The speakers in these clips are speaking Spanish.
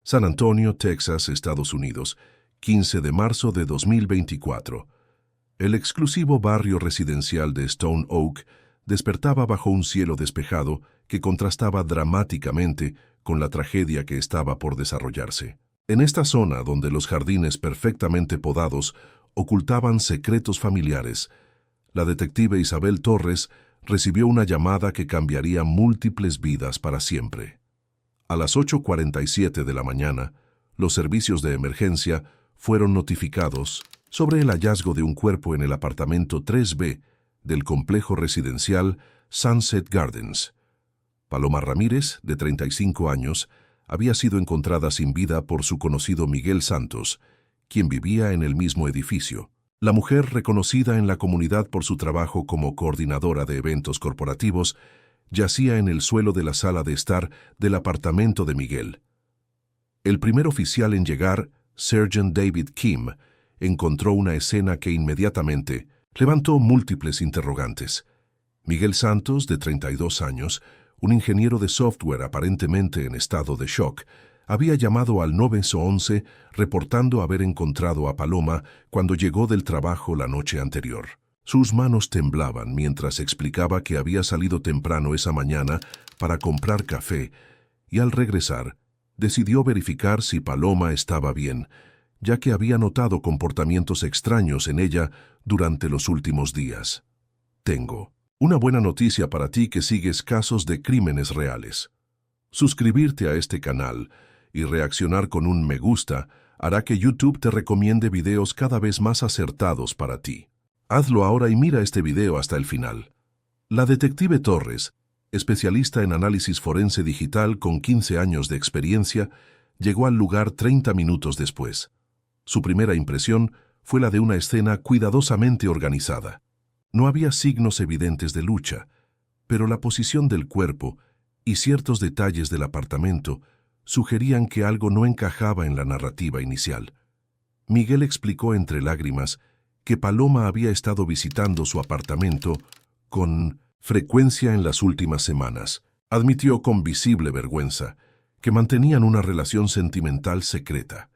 San Antonio, Texas, Estados Unidos, 15 de marzo de 2024. El exclusivo barrio residencial de Stone Oak despertaba bajo un cielo despejado que contrastaba dramáticamente con la tragedia que estaba por desarrollarse. En esta zona, donde los jardines perfectamente podados ocultaban secretos familiares, la detective Isabel Torres recibió una llamada que cambiaría múltiples vidas para siempre. A las 8:47 de la mañana, los servicios de emergencia fueron notificados sobre el hallazgo de un cuerpo en el apartamento 3B del complejo residencial Sunset Gardens. Paloma Ramírez, de 35 años, había sido encontrada sin vida por su conocido Miguel Santos, quien vivía en el mismo edificio. La mujer, reconocida en la comunidad por su trabajo como coordinadora de eventos corporativos, yacía en el suelo de la sala de estar del apartamento de Miguel. El primer oficial en llegar, Sergeant David Kim, encontró una escena que inmediatamente levantó múltiples interrogantes. Miguel Santos, de 32 años, un ingeniero de software aparentemente en estado de shock, había llamado al 911 reportando haber encontrado a Paloma cuando llegó del trabajo la noche anterior. Sus manos temblaban mientras explicaba que había salido temprano esa mañana para comprar café y al regresar decidió verificar si Paloma estaba bien, ya que había notado comportamientos extraños en ella durante los últimos días. Tengo una buena noticia para ti que sigues casos de crímenes reales. Suscribirte a este canal y reaccionar con un me gusta hará que YouTube te recomiende videos cada vez más acertados para ti. Hazlo ahora y mira este video hasta el final. La detective Torres, especialista en análisis forense digital con 15 años de experiencia, llegó al lugar 30 minutos después. Su primera impresión fue la de una escena cuidadosamente organizada. No había signos evidentes de lucha, pero la posición del cuerpo y ciertos detalles del apartamento sugerían que algo no encajaba en la narrativa inicial. Miguel explicó entre lágrimas que Paloma había estado visitando su apartamento con frecuencia en las últimas semanas. Admitió con visible vergüenza que mantenían una relación sentimental secreta.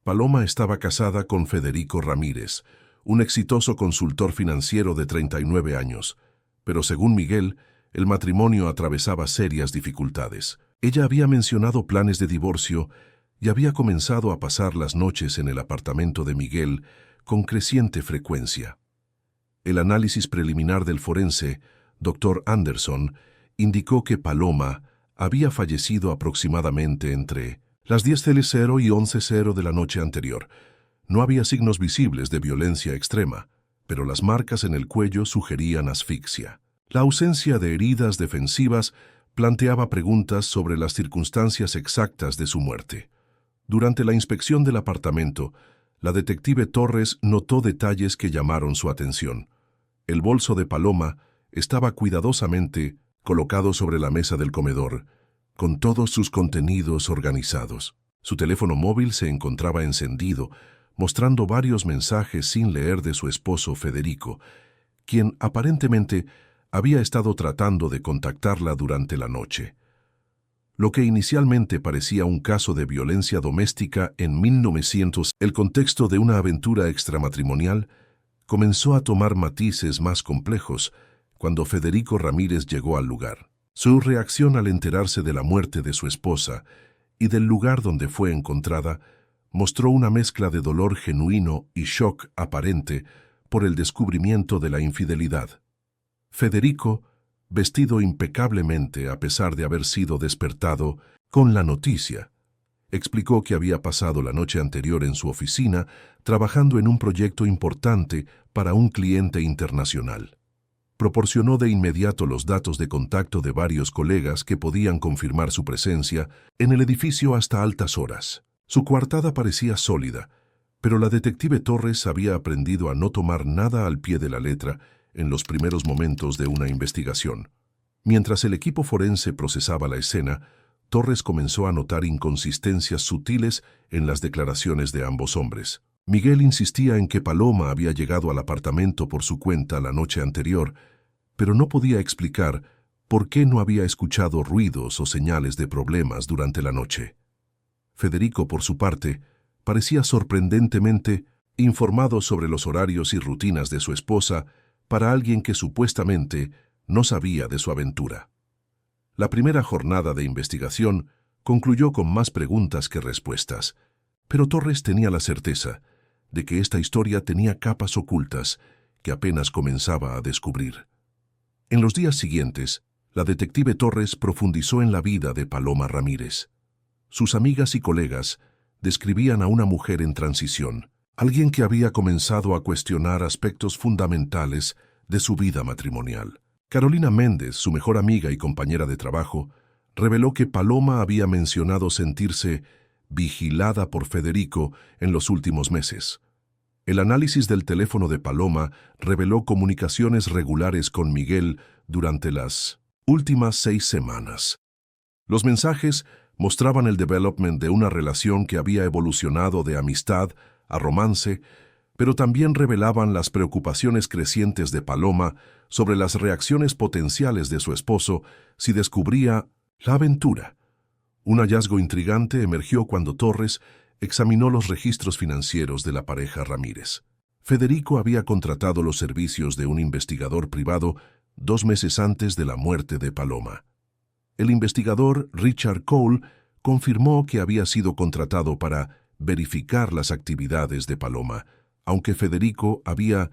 Paloma estaba casada con Federico Ramírez, un exitoso consultor financiero de 39 años, pero según Miguel, el matrimonio atravesaba serias dificultades. Ella había mencionado planes de divorcio y había comenzado a pasar las noches en el apartamento de Miguel con creciente frecuencia. El análisis preliminar del forense, Dr. Anderson, indicó que Paloma había fallecido aproximadamente entre las 10:00 y 11:00 de la noche anterior. No había signos visibles de violencia extrema, pero las marcas en el cuello sugerían asfixia. La ausencia de heridas defensivas planteaba preguntas sobre las circunstancias exactas de su muerte. Durante la inspección del apartamento, la detective Torres notó detalles que llamaron su atención. El bolso de Paloma estaba cuidadosamente colocado sobre la mesa del comedor, con todos sus contenidos organizados. Su teléfono móvil se encontraba encendido, mostrando varios mensajes sin leer de su esposo Federico, quien aparentemente había estado tratando de contactarla durante la noche. Lo que inicialmente parecía un caso de violencia doméstica en 1900, el contexto de una aventura extramatrimonial, comenzó a tomar matices más complejos cuando Federico Ramírez llegó al lugar. Su reacción al enterarse de la muerte de su esposa y del lugar donde fue encontrada mostró una mezcla de dolor genuino y shock aparente por el descubrimiento de la infidelidad. Federico, vestido impecablemente a pesar de haber sido despertado con la noticia, explicó que había pasado la noche anterior en su oficina trabajando en un proyecto importante para un cliente internacional. Proporcionó de inmediato los datos de contacto de varios colegas que podían confirmar su presencia en el edificio hasta altas horas. Su coartada parecía sólida, pero la detective Torres había aprendido a no tomar nada al pie de la letra en los primeros momentos de una investigación. Mientras el equipo forense procesaba la escena, Torres comenzó a notar inconsistencias sutiles en las declaraciones de ambos hombres. Miguel insistía en que Paloma había llegado al apartamento por su cuenta la noche anterior, pero no podía explicar por qué no había escuchado ruidos o señales de problemas durante la noche. Federico, por su parte, parecía sorprendentemente informado sobre los horarios y rutinas de su esposa para alguien que supuestamente no sabía de su aventura. La primera jornada de investigación concluyó con más preguntas que respuestas, pero Torres tenía la certeza de que esta historia tenía capas ocultas que apenas comenzaba a descubrir. En los días siguientes, la detective Torres profundizó en la vida de Paloma Ramírez. Sus amigas y colegas describían a una mujer en transición, alguien que había comenzado a cuestionar aspectos fundamentales de su vida matrimonial. Carolina Méndez, su mejor amiga y compañera de trabajo, reveló que Paloma había mencionado sentirse vigilada por Federico en los últimos meses. El análisis del teléfono de Paloma reveló comunicaciones regulares con Miguel durante las últimas 6 semanas. Los mensajes mostraban el development de una relación que había evolucionado de amistad a romance, pero también revelaban las preocupaciones crecientes de Paloma sobre las reacciones potenciales de su esposo si descubría la aventura. Un hallazgo intrigante emergió cuando Torres examinó los registros financieros de la pareja Ramírez. Federico había contratado los servicios de un investigador privado 2 meses antes de la muerte de Paloma. El investigador Richard Cole confirmó que había sido contratado para verificar las actividades de Paloma, aunque Federico había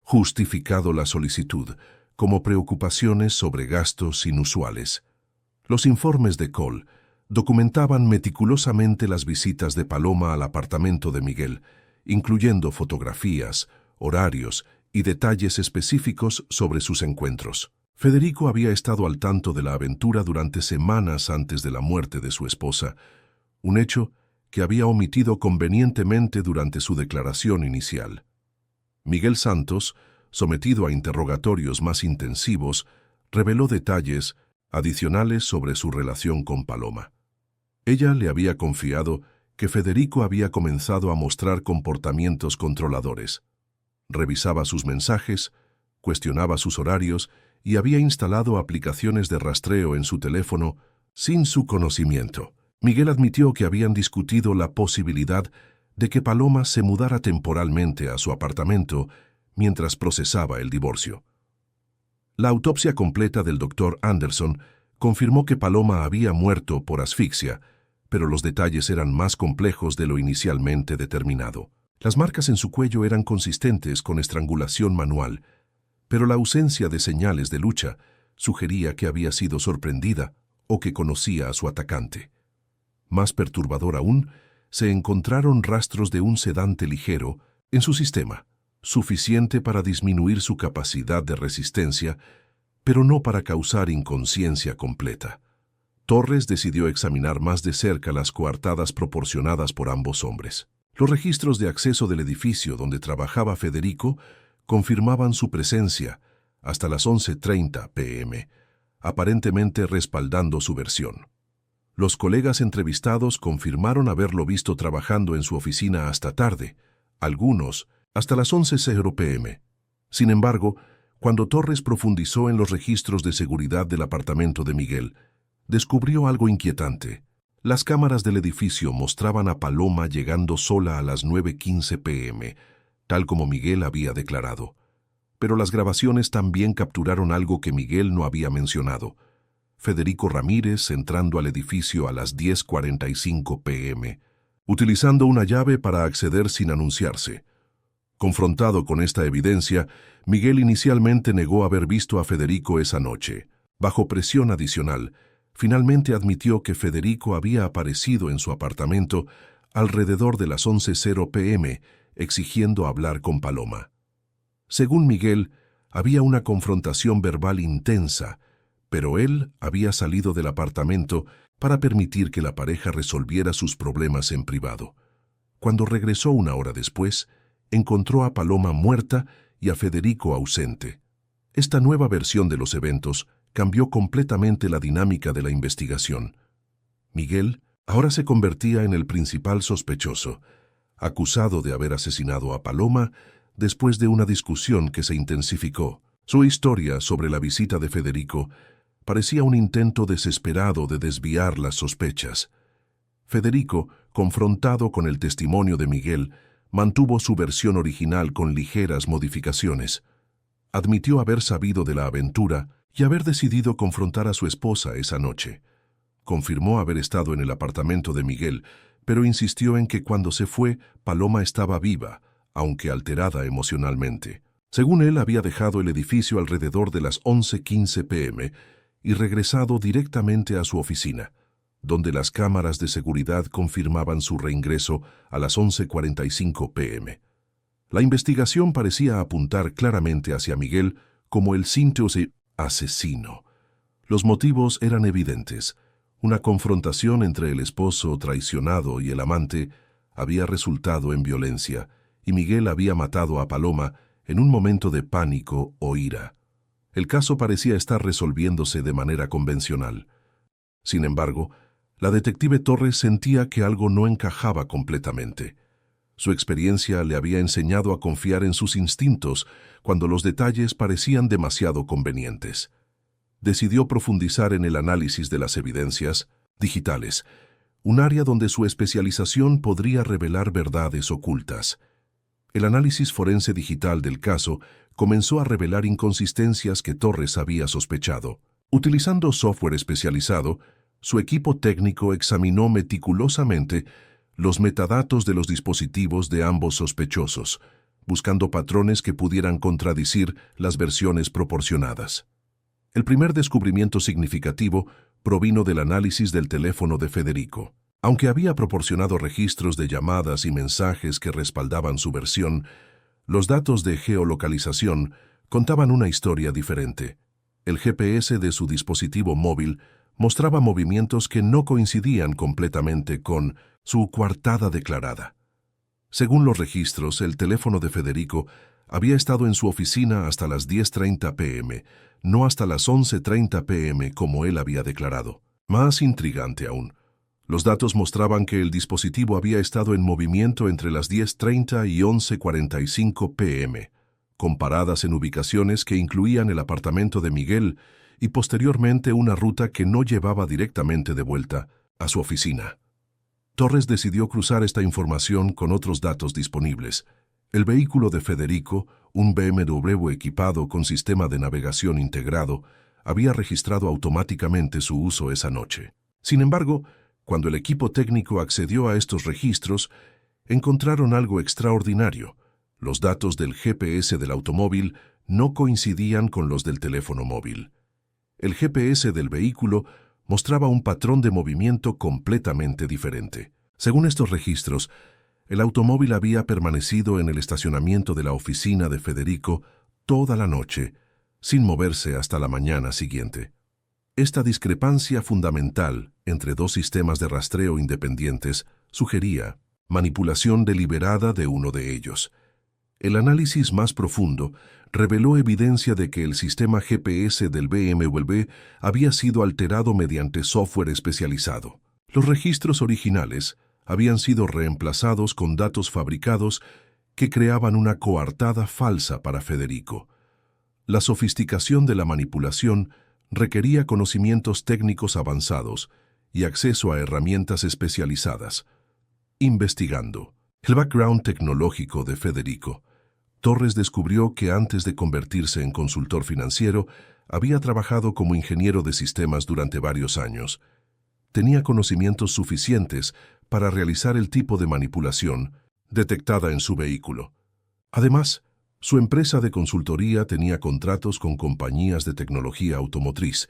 justificado la solicitud como preocupaciones sobre gastos inusuales. Los informes de Cole documentaban meticulosamente las visitas de Paloma al apartamento de Miguel, incluyendo fotografías, horarios y detalles específicos sobre sus encuentros. Federico había estado al tanto de la aventura durante semanas antes de la muerte de su esposa, un hecho que había omitido convenientemente durante su declaración inicial. Miguel Santos, sometido a interrogatorios más intensivos, reveló detalles adicionales sobre su relación con Paloma. Ella le había confiado que Federico había comenzado a mostrar comportamientos controladores. Revisaba sus mensajes, cuestionaba sus horarios y había instalado aplicaciones de rastreo en su teléfono sin su conocimiento. Miguel admitió que habían discutido la posibilidad de que Paloma se mudara temporalmente a su apartamento mientras procesaba el divorcio. La autopsia completa del Dr. Anderson confirmó que Paloma había muerto por asfixia, pero los detalles eran más complejos de lo inicialmente determinado. Las marcas en su cuello eran consistentes con estrangulación manual, pero la ausencia de señales de lucha sugería que había sido sorprendida o que conocía a su atacante. Más perturbador aún, se encontraron rastros de un sedante ligero en su sistema, suficiente para disminuir su capacidad de resistencia, pero no para causar inconsciencia completa. Torres decidió examinar más de cerca las coartadas proporcionadas por ambos hombres. Los registros de acceso del edificio donde trabajaba Federico confirmaban su presencia hasta las 11:30 p.m., aparentemente respaldando su versión. Los colegas entrevistados confirmaron haberlo visto trabajando en su oficina hasta tarde, algunos hasta las 11:00 p.m. Sin embargo, cuando Torres profundizó en los registros de seguridad del apartamento de Miguel, descubrió algo inquietante. Las cámaras del edificio mostraban a Paloma llegando sola a las 9:15 p.m., tal como Miguel había declarado. Pero las grabaciones también capturaron algo que Miguel no había mencionado: Federico Ramírez entrando al edificio a las 10:45 p.m., utilizando una llave para acceder sin anunciarse. Confrontado con esta evidencia, Miguel inicialmente negó haber visto a Federico esa noche. Bajo presión adicional, finalmente admitió que Federico había aparecido en su apartamento alrededor de las 11:00 p.m., exigiendo hablar con Paloma. Según Miguel, había una confrontación verbal intensa, pero él había salido del apartamento para permitir que la pareja resolviera sus problemas en privado. Cuando regresó una hora después, encontró a Paloma muerta y a Federico ausente. Esta nueva versión de los eventos cambió completamente la dinámica de la investigación. Miguel ahora se convertía en el principal sospechoso, acusado de haber asesinado a Paloma después de una discusión que se intensificó. Su historia sobre la visita de Federico parecía un intento desesperado de desviar las sospechas. Federico, confrontado con el testimonio de Miguel, mantuvo su versión original con ligeras modificaciones. Admitió haber sabido de la aventura y haber decidido confrontar a su esposa esa noche. Confirmó haber estado en el apartamento de Miguel, pero insistió en que cuando se fue, Paloma estaba viva, aunque alterada emocionalmente. Según él, había dejado el edificio alrededor de las 11:15 p.m. y regresado directamente a su oficina, donde las cámaras de seguridad confirmaban su reingreso a las 11:45 p.m. La investigación parecía apuntar claramente hacia Miguel como el síntesis asesino. Los motivos eran evidentes. Una confrontación entre el esposo traicionado y el amante había resultado en violencia, y Miguel había matado a Paloma en un momento de pánico o ira. El caso parecía estar resolviéndose de manera convencional. Sin embargo, la detective Torres sentía que algo no encajaba completamente. Su experiencia le había enseñado a confiar en sus instintos cuando los detalles parecían demasiado convenientes. Decidió profundizar en el análisis de las evidencias digitales, un área donde su especialización podría revelar verdades ocultas. El análisis forense digital del caso comenzó a revelar inconsistencias que Torres había sospechado. Utilizando software especializado, su equipo técnico examinó meticulosamente los metadatos de los dispositivos de ambos sospechosos, buscando patrones que pudieran contradecir las versiones proporcionadas. El primer descubrimiento significativo provino del análisis del teléfono de Federico. Aunque había proporcionado registros de llamadas y mensajes que respaldaban su versión, los datos de geolocalización contaban una historia diferente. El GPS de su dispositivo móvil mostraba movimientos que no coincidían completamente con su coartada declarada. Según los registros, el teléfono de Federico había estado en su oficina hasta las 10:30 p.m., no hasta las 11:30 p.m. como él había declarado. Más intrigante aún, los datos mostraban que el dispositivo había estado en movimiento entre las 10:30 y 11:45 p.m., comparadas en ubicaciones que incluían el apartamento de Miguel y posteriormente una ruta que no llevaba directamente de vuelta a su oficina. Torres decidió cruzar esta información con otros datos disponibles. El vehículo de Federico, un BMW equipado con sistema de navegación integrado, había registrado automáticamente su uso esa noche. Sin embargo, cuando el equipo técnico accedió a estos registros, encontraron algo extraordinario. Los datos del GPS del automóvil no coincidían con los del teléfono móvil. El GPS del vehículo mostraba un patrón de movimiento completamente diferente. Según estos registros, el automóvil había permanecido en el estacionamiento de la oficina de Federico toda la noche, sin moverse hasta la mañana siguiente. Esta discrepancia fundamental entre dos sistemas de rastreo independientes sugería manipulación deliberada de uno de ellos. El análisis más profundo reveló evidencia de que el sistema GPS del BMW había sido alterado mediante software especializado. Los registros originales habían sido reemplazados con datos fabricados que creaban una coartada falsa para Federico. La sofisticación de la manipulación requería conocimientos técnicos avanzados y acceso a herramientas especializadas. Investigando el background tecnológico de Federico, Torres descubrió que antes de convertirse en consultor financiero, había trabajado como ingeniero de sistemas durante varios años. Tenía conocimientos suficientes para realizar el tipo de manipulación detectada en su vehículo. Además, su empresa de consultoría tenía contratos con compañías de tecnología automotriz,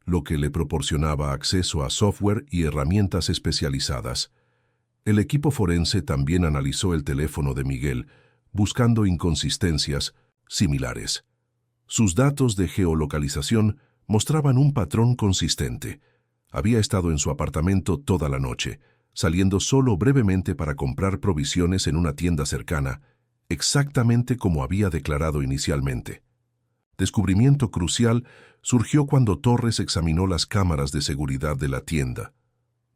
lo que le proporcionaba acceso a software y herramientas especializadas. El equipo forense también analizó el teléfono de Miguel, buscando inconsistencias similares. Sus datos de geolocalización mostraban un patrón consistente. Había estado en su apartamento toda la noche, saliendo solo brevemente para comprar provisiones en una tienda cercana, exactamente como había declarado inicialmente. Descubrimiento crucial surgió cuando Torres examinó las cámaras de seguridad de la tienda,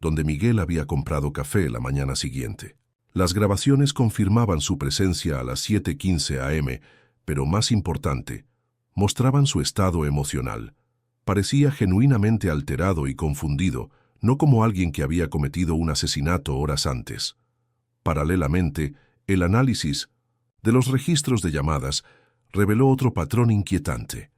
donde Miguel había comprado café la mañana siguiente. Las grabaciones confirmaban su presencia a las 7:15 a.m., pero más importante, mostraban su estado emocional. Parecía genuinamente alterado y confundido, no como alguien que había cometido un asesinato horas antes. Paralelamente, el análisis de los registros de llamadas reveló otro patrón inquietante.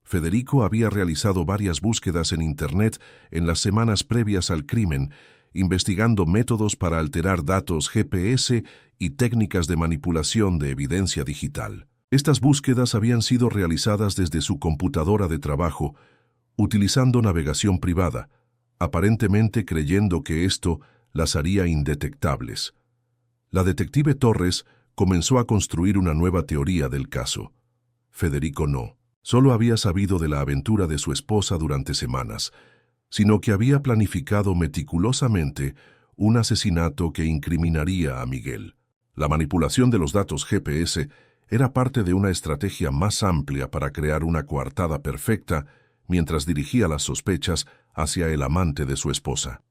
Federico había realizado varias búsquedas en Internet en las semanas previas al crimen, investigando métodos para alterar datos GPS y técnicas de manipulación de evidencia digital. Estas búsquedas habían sido realizadas desde su computadora de trabajo, utilizando navegación privada, aparentemente creyendo que esto las haría indetectables. La detective Torres comenzó a construir una nueva teoría del caso. Federico no solo había sabido de la aventura de su esposa durante semanas, sino que había planificado meticulosamente un asesinato que incriminaría a Miguel. La manipulación de los datos GPS era parte de una estrategia más amplia para crear una coartada perfecta mientras dirigía las sospechas hacia el amante de su esposa.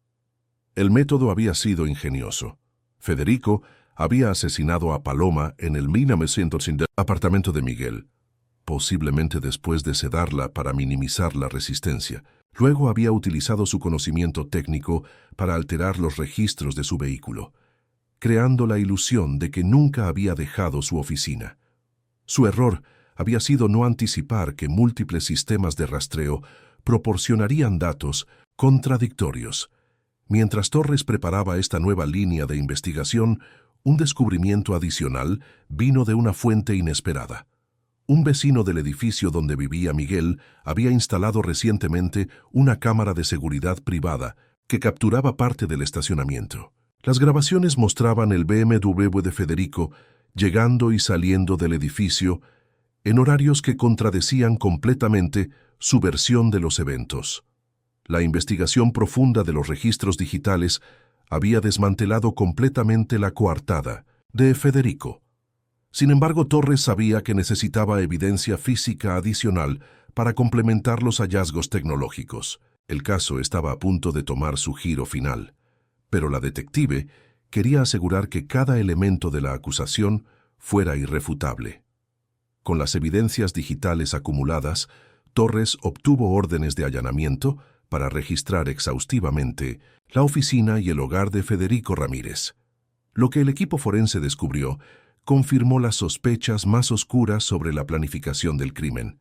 El método había sido ingenioso. Federico había asesinado a Paloma en el 1900 apartamento de Miguel, posiblemente después de sedarla para minimizar la resistencia. Luego había utilizado su conocimiento técnico para alterar los registros de su vehículo, creando la ilusión de que nunca había dejado su oficina. Su error había sido no anticipar que múltiples sistemas de rastreo proporcionarían datos contradictorios. Mientras Torres preparaba esta nueva línea de investigación, un descubrimiento adicional vino de una fuente inesperada. Un vecino del edificio donde vivía Miguel había instalado recientemente una cámara de seguridad privada que capturaba parte del estacionamiento. Las grabaciones mostraban el BMW de Federico llegando y saliendo del edificio en horarios que contradecían completamente su versión de los eventos. La investigación profunda de los registros digitales había desmantelado completamente la coartada de Federico. Sin embargo, Torres sabía que necesitaba evidencia física adicional para complementar los hallazgos tecnológicos. El caso estaba a punto de tomar su giro final, pero la detective quería asegurar que cada elemento de la acusación fuera irrefutable. Con las evidencias digitales acumuladas, Torres obtuvo órdenes de allanamiento para registrar exhaustivamente la oficina y el hogar de Federico Ramírez. Lo que el equipo forense descubrió confirmó las sospechas más oscuras sobre la planificación del crimen.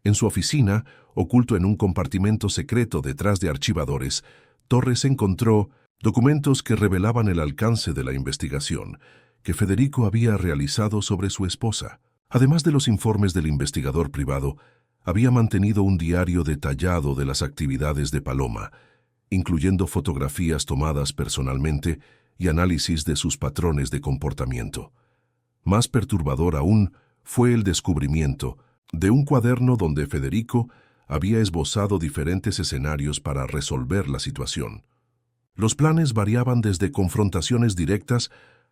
En su oficina, oculto en un compartimento secreto detrás de archivadores, Torres encontró documentos que revelaban el alcance de la investigación que Federico había realizado sobre su esposa. Además de los informes del investigador privado, había mantenido un diario detallado de las actividades de Paloma, incluyendo fotografías tomadas personalmente y análisis de sus patrones de comportamiento. Más perturbador aún fue el descubrimiento de un cuaderno donde Federico había esbozado diferentes escenarios para resolver la situación. Los planes variaban desde confrontaciones directas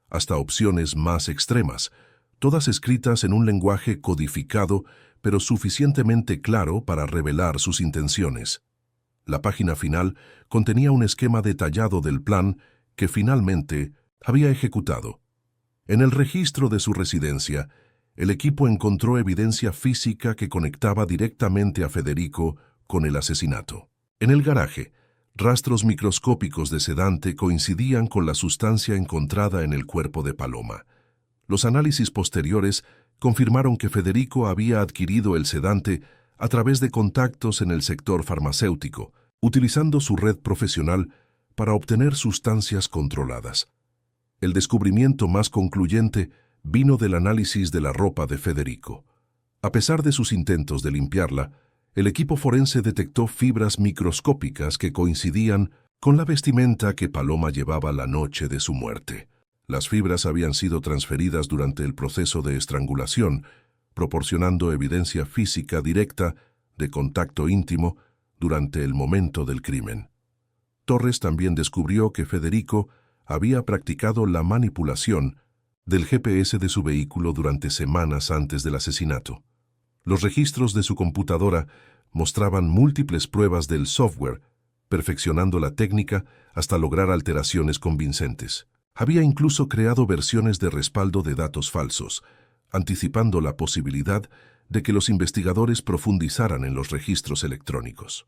hasta opciones más extremas, todas escritas en un lenguaje codificado pero suficientemente claro para revelar sus intenciones. La página final contenía un esquema detallado del plan que finalmente había ejecutado. En el registro de su residencia, el equipo encontró evidencia física que conectaba directamente a Federico con el asesinato. En el garaje, rastros microscópicos de sedante coincidían con la sustancia encontrada en el cuerpo de Paloma. Los análisis posteriores confirmaron que Federico había adquirido el sedante a través de contactos en el sector farmacéutico, utilizando su red profesional para obtener sustancias controladas. El descubrimiento más concluyente vino del análisis de la ropa de Federico. A pesar de sus intentos de limpiarla, el equipo forense detectó fibras microscópicas que coincidían con la vestimenta que Paloma llevaba la noche de su muerte. Las fibras habían sido transferidas durante el proceso de estrangulación, proporcionando evidencia física directa de contacto íntimo durante el momento del crimen. Torres también descubrió que Federico había practicado la manipulación del GPS de su vehículo durante semanas antes del asesinato. Los registros de su computadora mostraban múltiples pruebas del software, perfeccionando la técnica hasta lograr alteraciones convincentes. Había incluso creado versiones de respaldo de datos falsos, anticipando la posibilidad de que los investigadores profundizaran en los registros electrónicos.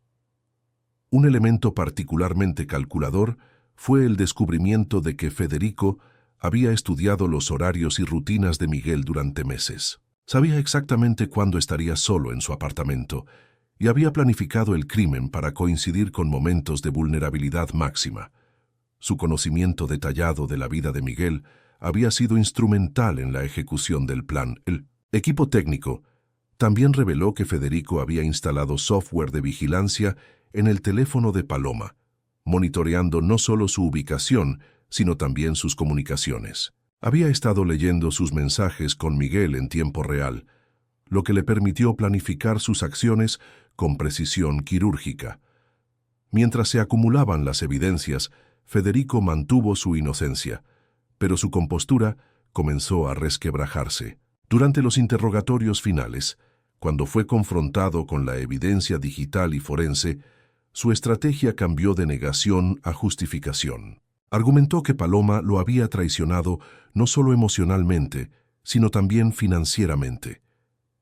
Un elemento particularmente calculador fue el descubrimiento de que Federico había estudiado los horarios y rutinas de Miguel durante meses. Sabía exactamente cuándo estaría solo en su apartamento y había planificado el crimen para coincidir con momentos de vulnerabilidad máxima. Su conocimiento detallado de la vida de Miguel había sido instrumental en la ejecución del plan. El equipo técnico también reveló que Federico había instalado software de vigilancia en el teléfono de Paloma, monitoreando no solo su ubicación, sino también sus comunicaciones. Había estado leyendo sus mensajes con Miguel en tiempo real, lo que le permitió planificar sus acciones con precisión quirúrgica. Mientras se acumulaban las evidencias, Federico mantuvo su inocencia, pero su compostura comenzó a resquebrajarse. Durante los interrogatorios finales, cuando fue confrontado con la evidencia digital y forense, su estrategia cambió de negación a justificación. Argumentó que Paloma lo había traicionado no solo emocionalmente, sino también financieramente,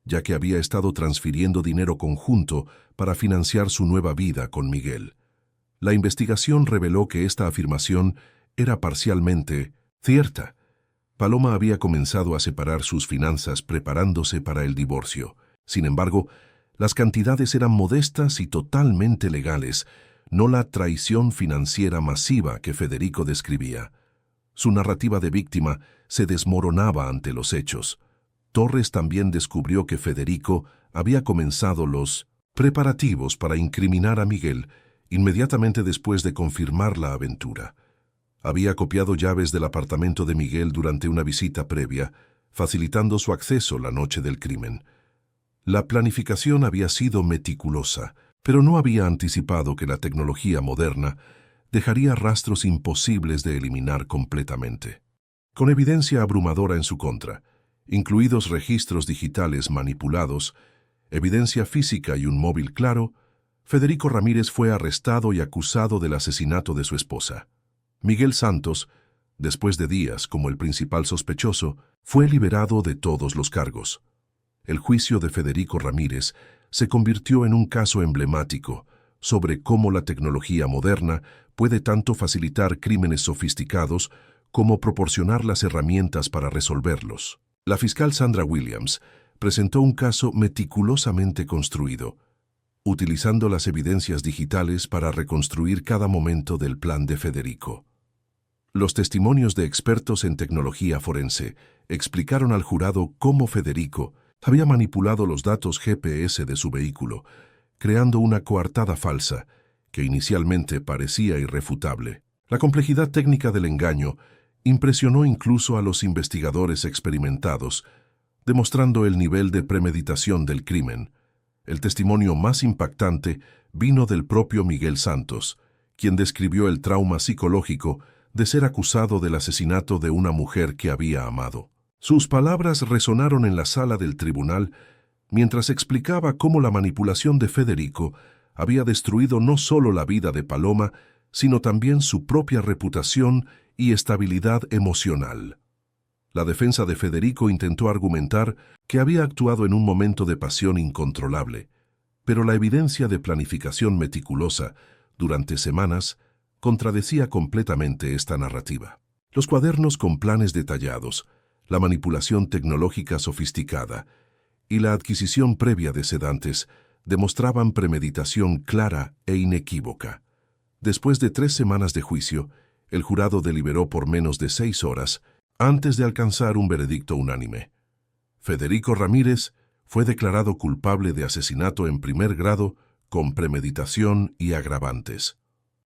ya que había estado transfiriendo dinero conjunto para financiar su nueva vida con Miguel. La investigación reveló que esta afirmación era parcialmente cierta. Paloma había comenzado a separar sus finanzas preparándose para el divorcio. Sin embargo, las cantidades eran modestas y totalmente legales, no la traición financiera masiva que Federico describía. Su narrativa de víctima se desmoronaba ante los hechos. Torres también descubrió que Federico había comenzado los preparativos para incriminar a Miguel inmediatamente después de confirmar la aventura. Había copiado llaves del apartamento de Miguel durante una visita previa, facilitando su acceso la noche del crimen. La planificación había sido meticulosa, pero no había anticipado que la tecnología moderna dejaría rastros imposibles de eliminar completamente. Con evidencia abrumadora en su contra, incluidos registros digitales manipulados, evidencia física y un móvil claro, Federico Ramírez fue arrestado y acusado del asesinato de su esposa. Miguel Santos, después de días como el principal sospechoso, fue liberado de todos los cargos. El juicio de Federico Ramírez se convirtió en un caso emblemático sobre cómo la tecnología moderna puede tanto facilitar crímenes sofisticados como proporcionar las herramientas para resolverlos. La fiscal Sandra Williams presentó un caso meticulosamente construido, utilizando las evidencias digitales para reconstruir cada momento del plan de Federico. Los testimonios de expertos en tecnología forense explicaron al jurado cómo Federico había manipulado los datos GPS de su vehículo, creando una coartada falsa que inicialmente parecía irrefutable. La complejidad técnica del engaño impresionó incluso a los investigadores experimentados, demostrando el nivel de premeditación del crimen. El testimonio más impactante vino del propio Miguel Santos, quien describió el trauma psicológico de ser acusado del asesinato de una mujer que había amado. Sus palabras resonaron en la sala del tribunal mientras explicaba cómo la manipulación de Federico había destruido no solo la vida de Paloma, sino también su propia reputación y estabilidad emocional. La defensa de Federico intentó argumentar que había actuado en un momento de pasión incontrolable, pero la evidencia de planificación meticulosa durante semanas contradecía completamente esta narrativa. Los cuadernos con planes detallados, la manipulación tecnológica sofisticada y la adquisición previa de sedantes demostraban premeditación clara e inequívoca. Después de 3 semanas de juicio, el jurado deliberó por menos de 6 horas antes de alcanzar un veredicto unánime. Federico Ramírez fue declarado culpable de asesinato en primer grado con premeditación y agravantes.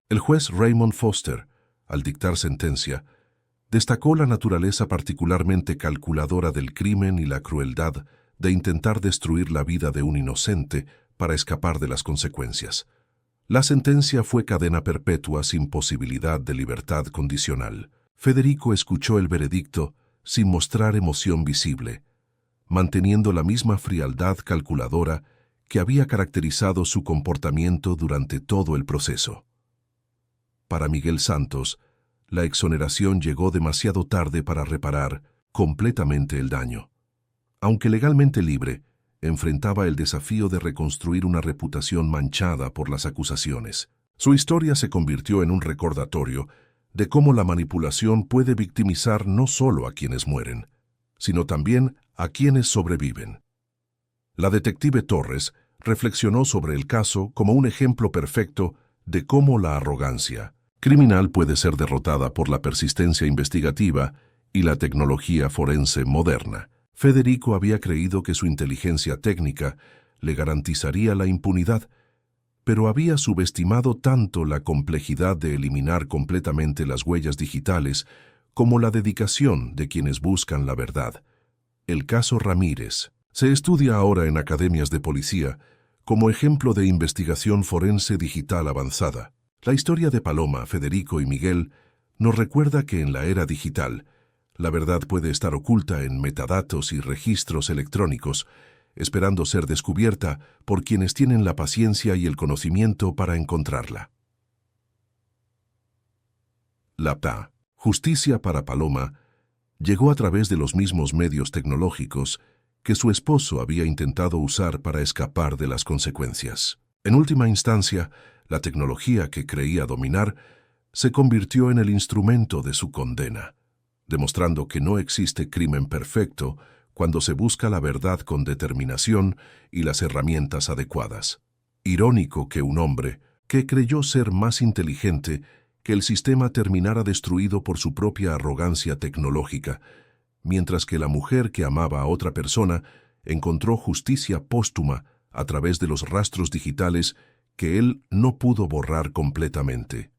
El juez Raymond Foster, al dictar sentencia, destacó la naturaleza particularmente calculadora del crimen y la crueldad de intentar destruir la vida de un inocente para escapar de las consecuencias. La sentencia fue cadena perpetua sin posibilidad de libertad condicional. Federico escuchó el veredicto sin mostrar emoción visible, manteniendo la misma frialdad calculadora que había caracterizado su comportamiento durante todo el proceso. Para Miguel Santos, la exoneración llegó demasiado tarde para reparar completamente el daño. Aunque legalmente libre, enfrentaba el desafío de reconstruir una reputación manchada por las acusaciones. Su historia se convirtió en un recordatorio de cómo la manipulación puede victimizar no solo a quienes mueren, sino también a quienes sobreviven. La detective Torres reflexionó sobre el caso como un ejemplo perfecto de cómo la arrogancia criminal puede ser derrotada por la persistencia investigativa y la tecnología forense moderna. Federico había creído que su inteligencia técnica le garantizaría la impunidad, pero había subestimado tanto la complejidad de eliminar completamente las huellas digitales como la dedicación de quienes buscan la verdad. El caso Ramírez se estudia ahora en academias de policía como ejemplo de investigación forense digital avanzada. La historia de Paloma, Federico y Miguel nos recuerda que en la era digital, la verdad puede estar oculta en metadatos y registros electrónicos, esperando ser descubierta por quienes tienen la paciencia y el conocimiento para encontrarla. La justicia para Paloma llegó a través de los mismos medios tecnológicos que su esposo había intentado usar para escapar de las consecuencias. En última instancia, la tecnología que creía dominar se convirtió en el instrumento de su condena, demostrando que no existe crimen perfecto cuando se busca la verdad con determinación y las herramientas adecuadas. Irónico que un hombre que creyó ser más inteligente que el sistema terminara destruido por su propia arrogancia tecnológica, mientras que la mujer que amaba a otra persona encontró justicia póstuma a través de los rastros digitales que él no pudo borrar completamente.